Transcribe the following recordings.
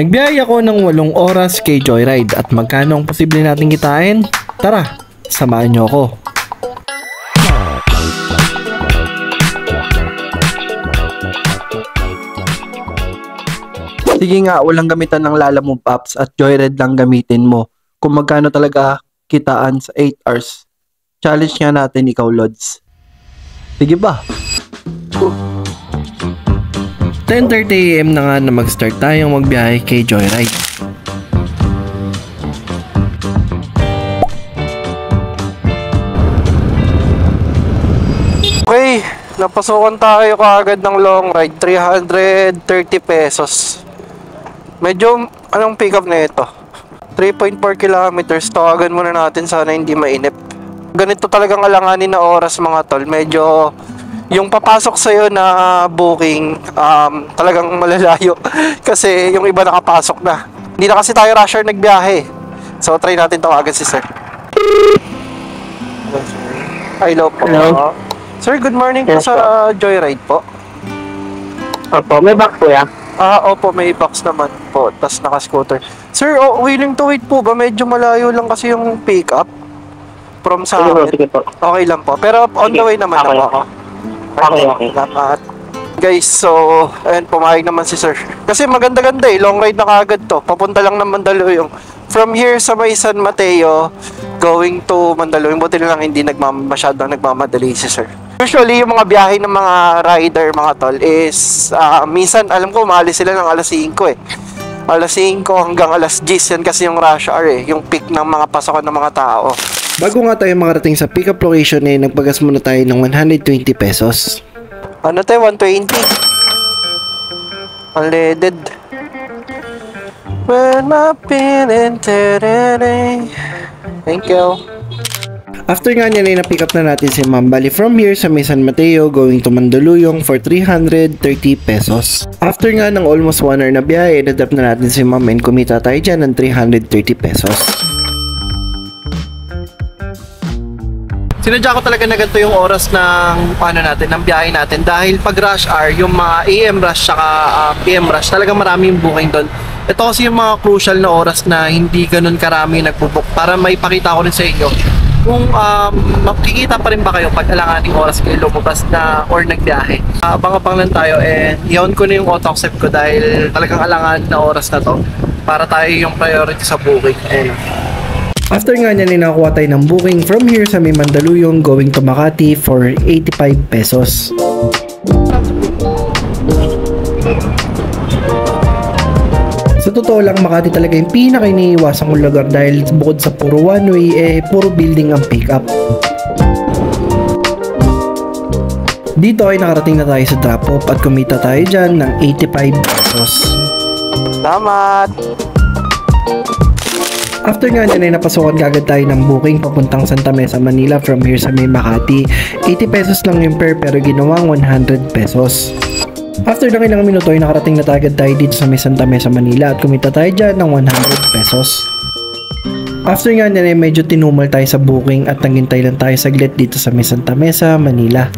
Nagbiyahe ako ng 8 oras kay Joyride at magkano ang posible nating kitain? Tara, samahan niyo ako. Sige nga, walang gamitan ng Lalamove apps at Joyride lang gamitin mo. Kung magkano talaga kitaan sa 8 hours. Challenge nga natin ikaw, Lods. Sige ba? 10:30 AM na nga na mag-start tayong magbiyahe kay Joyride. Okay, napasukan tayo kaagad ng long ride. 330 pesos. Medyo, anong pick up na ito? 3.4 kilometers. Tawagan muna natin, sana hindi mainip. Ganito talagang alanganin na oras mga tol. Medyo yung papasok sa'yo na booking, talagang malalayo. Kasi yung iba nakapasok na. Hindi na kasi tayo rusher nagbiyahe. So try natin tawagan si sir. Hello po. Hello. Sir, good morning po Yes, sa Joyride po. Opo, may back po ya. Opo, may box naman po. Tas naka-scooter. Sir, willing to wait po ba? Medyo malayo lang kasi yung pick up from sa amin. Sige po. Okay lang po. Pero on the way naman Okay, na po. okay. Okay. Salamat. Guys, so, ayun, pumayag naman si sir. Kasi maganda-ganda eh, long ride na kagad to. Papunta lang ng Mandaluyong. From here sa may San Mateo, going to Mandaluyong. Buti na lang hindi masyadong nagmamadali si sir. Usually, yung mga biyahe ng mga rider, mga tol, is, minsan, alam ko, maalis sila ng alas 5 eh. Alas 5 hanggang alas 10, yan kasi yung rush hour eh. Yung peak ng mga pasokan ng mga tao. Bago nga tayo makarating sa pick-up location eh, nagpagas muna tayo ng 120 pesos. Ano tayo? 120? Unleaded. When my feeling today. Thank you. After nga niya na pick up na natin si Ma'am. Bali from here sa may San Mateo going to Mandaluyong for 330 pesos. After nga ng almost 1 hour na biyahe, dadap na natin si Ma'am and kumita tayo dyan ng 330 pesos. Sinadya ko talaga na ganito yung oras ng ng biyahe natin dahil pag rush hour, yung mga AM rush saka PM rush, talagang maraming booking doon. Ito kasi yung mga crucial na oras na hindi ganun karami nagbo-book para may pakita ko rin sa inyo kung makikita pa rin ba kayo pag alanganing oras kayo lumabas na or nagbiyahe. Abang-abang lang tayo and i-on ko na yung auto accept ko dahil talagang alanganin na oras na to para tayo yung priority sa booking. After nga niya ninakuha tayo ng booking from here sa may Mandaluyong going to Makati for 85 pesos. Sa totoo lang, Makati talaga yung pinaka-iniiwasan kong lugar dahil bukod sa puro one way, puro building ang pick up. Dito ay nakarating na tayo sa drop off at kumita tayo dyan ng 85 pesos. Salamat! After nga niyan ay napasukan kagad tayo ng booking papuntang Santa Mesa, Manila from here sa may Makati. 80 pesos lang yung pair pero ginawang 100 pesos. After ng ilang minuto ay nakarating na agad tayo dito sa may Santa Mesa, Manila at kumita tayo dyan ng 100 pesos. After nga niyan ay medyo tinumal tayo sa booking at nanghintay lang tayo saglit dito sa may Santa Mesa, Manila.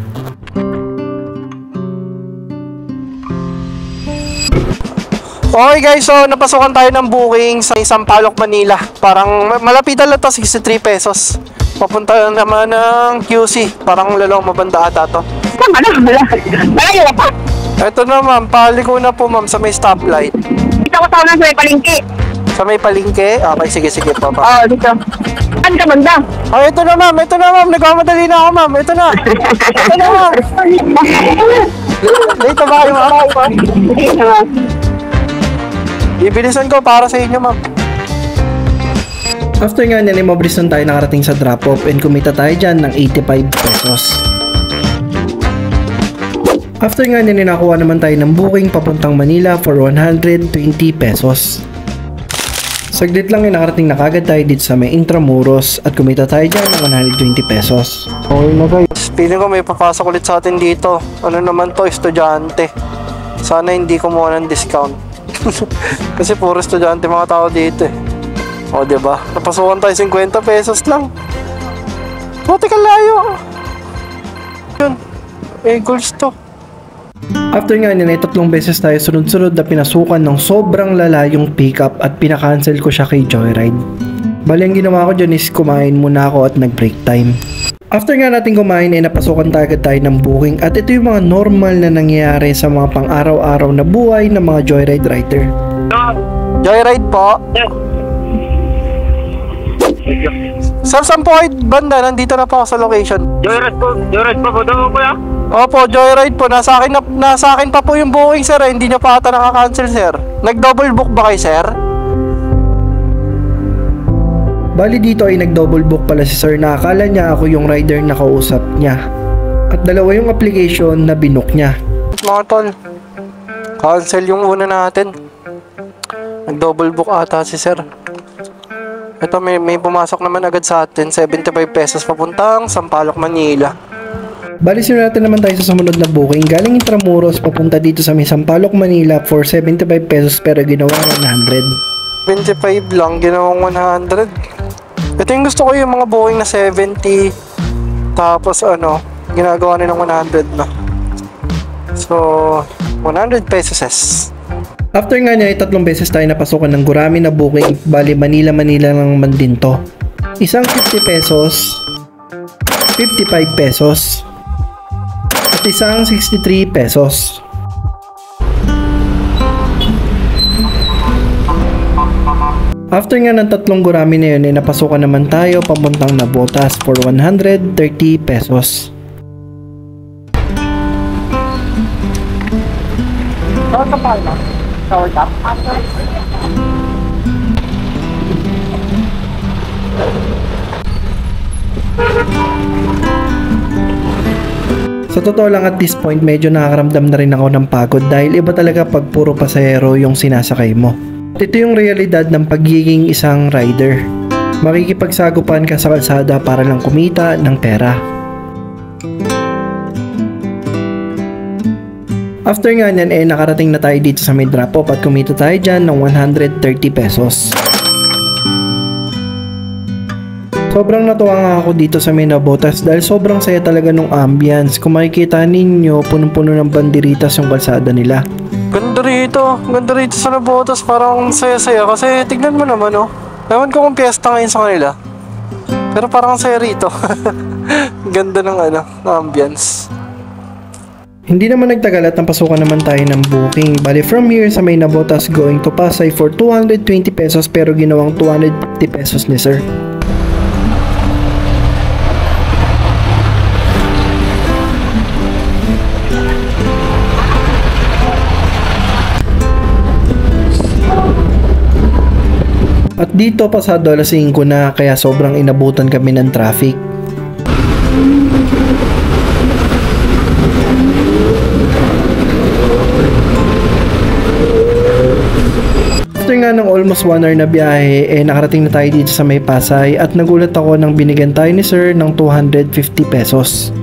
Okay guys, so napasukan tayo ng booking sa Sampaloc, Manila. Parang malapitan lang to, 63 pesos. Papunta naman ng QC. Parang lalong mabanda ata to. Malayo pa. Ito na ma'am, paliko na po ma'am sa may stoplight. Dito ko tawag sa may palengke. Sa may palengke? Okay, sige po Oo, dito. Saan ka banda? Ito na ma'am, nagmamadali na ako ma'am. Ito na ma'am. Dito ba kayo ma'am? Dito naman. Ibilisan ko para sa inyo ma'am. After nga niyan ay mabilis lang tayo nakarating sa drop off and kumita tayo dyan ng 85 pesos. After nga niyan ay nakuha naman tayo ng booking papuntang Manila for 120 pesos. Saglit lang ay nakarating na kagad tayo dito sa may Intramuros at kumita tayo dyan ng 120 pesos. Okay na guys, feeling ko may papasok ulit sa atin dito. Ano naman to, estudyante. Sana hindi kumuha ng discount. Kasi puro estudyante mga tao dito eh. O diba? Napasukan tayo 50 pesos lang. Buti ka layo. Yun. Goals to. After nga niyan ay 3 beses tayo sunod-sunod na pinasukan ng sobrang lala yung pickup at pinakancel ko siya kay Joyride. Bali ang ginawa ko dyan is kumain muna ako at nag-break time. After nga natin kumain ay napasukan agad tayo ng booking at ito yung mga normal na nangyayari sa mga pang-araw-araw na buhay ng mga Joyride rider. Joyride po. Sir, saan po kayo banda? Nandito na po ako sa location. Joyride po daw kuya? Opo, Joyride po. Nasa akin pa po yung booking, sir. Hindi niya pa ata nakaka-cancel, sir. Nag-double book ba kayo, sir? Bali dito ay nag-double book pala si sir na akala niya ako yung rider na kausap niya. At dalawa yung application na binook niya. Mga tol, cancel yung una natin. Nag-double book ata si sir. Ito may pumasok naman agad sa atin, 75 pesos papuntang Sampaloc, Manila. Bali sinulatan naman tayo sa sumunod na booking galing Intramuros papunta dito sa may Sampaloc, Manila for 75 pesos pero ginawa 100. 25 lang, ginawang 100. Ito yung gusto ko, yung mga booking na 70 tapos ginagawa nila ng 100 na. So 100 pesos. After nga niya ay 3 beses tayo napasukan ng gurami na booking, bali Manila lang naman din to. Isang 50 pesos, 55 pesos, at isang 63 pesos. After nga ng 3 gurami na yun ay napasukan naman tayo papuntang Navotas for 130 pesos. Sa totoo lang at this point medyo nakakaramdam na rin ako ng pagod dahil iba talaga pag puro pasahero yung sinasakay mo. Ito yung realidad ng pagiging isang rider. Makikipagsagupan ka sa kalsada para lang kumita ng pera. After nga nyan nakarating na tayo dito sa may drop-off at kumita tayo dyan ng 130 pesos. Sobrang natuwa nga ako dito sa may Navotas dahil sobrang saya talaga ng ambience. Kung makikita ninyo, punong-puno ng banderitas yung kalsada nila. Ganda rito sa Navotas, parang saya-saya kasi tignan mo naman Ewan ko kung piyesta ngayon sa kanila. Pero parang saya rito. Ganda ng ambience. Hindi naman nagtagal at napasukan naman tayo ng booking. Bali from here sa may Navotas going to Pasay for 220 pesos pero ginawang 250 pesos ni sir. At dito pasado alas 5 na kaya sobrang inabutan kami ng traffic. After nga ng almost 1 hour na biyahe, nakarating na tayo dito sa may Pasay at nagulat ako nang binigyan tayo ni sir ng 250 pesos.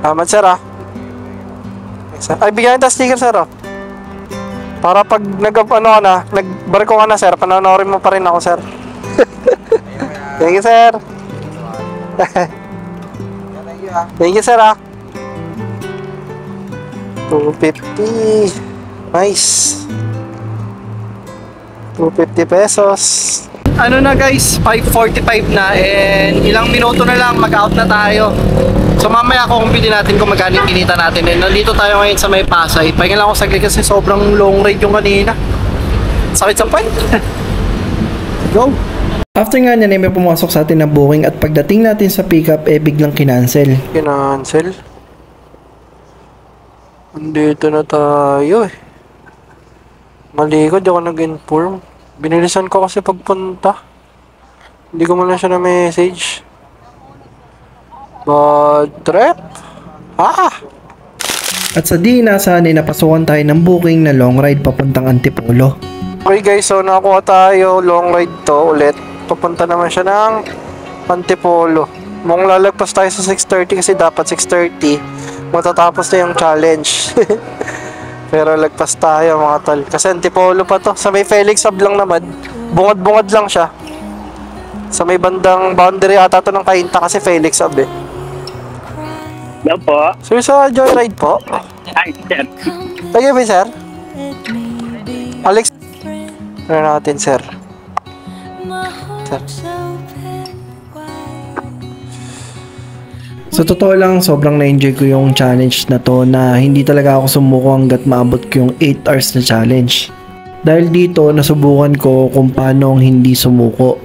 Tama sir Ay, bigyan kita sticker sir Para pag nagbarko ka na sir, panonoorin mo pa rin ako sir. Thank you sir. Thank you sir 250. Nice. 250 pesos. Ano na guys, 5:45 na and ilang minuto na lang mag-out na tayo. So mamaya ako kung pili natin kung magkano yung kinita natin. And nandito tayo ngayon sa may Pasay. Pahinga lang ako saglit kasi sobrang long ride yung kanina. Sakit sa point. Go! After nga niyan may pumasok sa atin na booking at pagdating natin sa pickup biglang kinancel. Kinancel? Andito na tayo Mali ko, di ako nag-inform. Binilisan ko kasi pagpunta. Hindi ko muna siya na-message. Bad trip? At sa di inaasahan napasukan tayo ng booking na long ride papuntang Antipolo. Okay guys, so nakakuha tayo. Long ride to ulit. Papunta naman siya ng Antipolo. Mong lalagpas tayo sa 6:30 kasi dapat 6:30 matatapos na yung challenge. Pero lagpas tayo mga tol. Kasi Antipolo pa to. Sa may Felix Hub lang naman. Bungad-bungad lang siya. Sa may bandang boundary ata to ng Cainta kasi Felix Hub Hello po. Sir, sa Joyride po. Ay, sir. Lagay ba, sir? Alex. Ano natin, sir? Sir. Sa totoo lang, sobrang na-enjoy ko yung challenge na to na hindi talaga ako sumuko hanggat maabot ko yung 8 hours na challenge. Dahil dito, nasubukan ko kung paano hindi sumuko.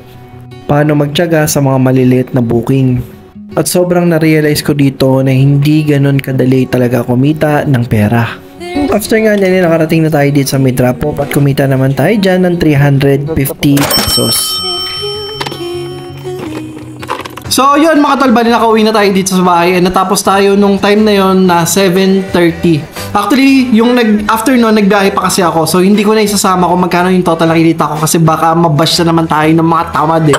Paano magtiyaga sa mga maliliit na booking. At sobrang na-realize ko dito na hindi ganun kadali talaga kumita ng pera. After nga niyan, nakarating na tayo dito sa Midrapop at kumita naman tayo dyan ng 350 pesos. So yun mga tol, bali nakauwi na tayo dito sa bahay and natapos tayo nung time na yon na 7:30. Actually, yung after no, nagbiyahe pa kasi ako. So hindi ko na isasama kung magkano yung total na kinita ko kasi baka mabash na naman tayo ng mga tamad eh.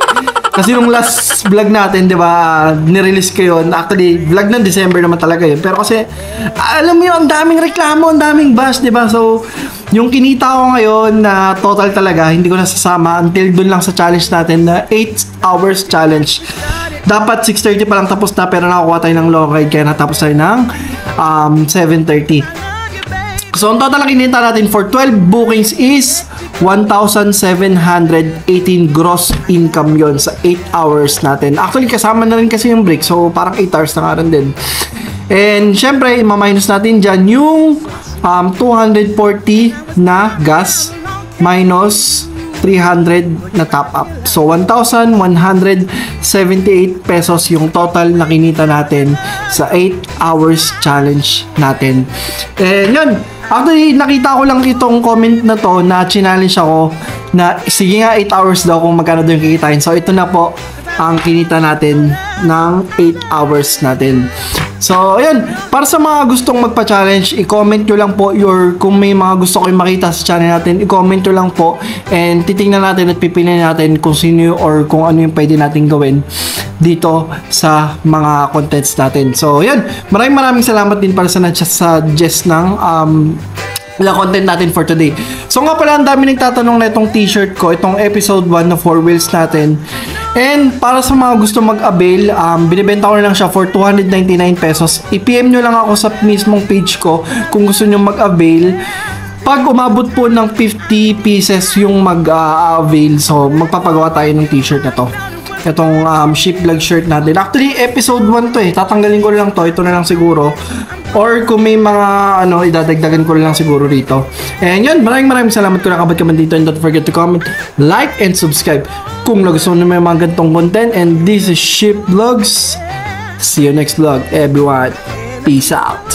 Kasi nung last vlog natin, di ba, nirelease ko yun. Actually, vlog ng December naman talaga yun. Pero kasi, alam mo yun, ang daming reklamo, ang daming bash, di ba? So, yung kinita ko ngayon na total talaga, hindi ko nasasama until dun lang sa challenge natin na 8 hours challenge. Dapat 6:30 pa lang tapos na pero nakakuha tayo ng long ride kaya natapos tayo ng 7:30. So, ang total na kinita natin for 12 bookings is 1,718 gross income yon sa 8 hours natin. Actually, kasama na rin kasi yung break. So, parang 8 hours na nga rin din. And, syempre, ima-minus natin dyan yung 240 na gas minus 300 na top up. So, 1,178 pesos yung total na kinita natin sa 8 hours challenge natin. And, yun. Actually, nakita ko lang itong comment na to na challenge ako na sige nga 8 hours daw kung magkano daw yung kikitain. So, ito na po ang kinita natin ng 8 hours natin. So, ayun. Para sa mga gustong magpa-challenge, i-comment nyo lang po kung may mga gusto kayong makita sa channel natin, i-comment nyo lang po and titingnan natin at pipiliin natin kung sino or kung ano yung pwede natin gawin dito sa mga contents natin. So, ayun. Maraming salamat din para sa nag-suggest ng content natin for today. So nga pala, ang dami nagtatanong na itong t-shirt ko, itong episode 1 na 4 wheels natin. And para sa mga gusto mag-avail, binibenta ko na lang siya for 299 pesos. I-PM nyo lang ako sa mismong page ko kung gusto nyo mag-avail. Pag umabot po ng 50 pieces yung mag-avail, so magpapagawa tayo ng t-shirt na to. Itong ship vlog shirt natin. Actually, episode 1 to eh. Tatanggalin ko lang to. Ito na lang siguro. Or kung may mga idadagdagan ko lang siguro rito. And yun, maraming salamat kung nakabot ka man dito. And don't forget to comment, like, and subscribe kung gusto mo na may mga ganitong content. And this is Ship Vlogs. See you next vlog, everyone. Peace out.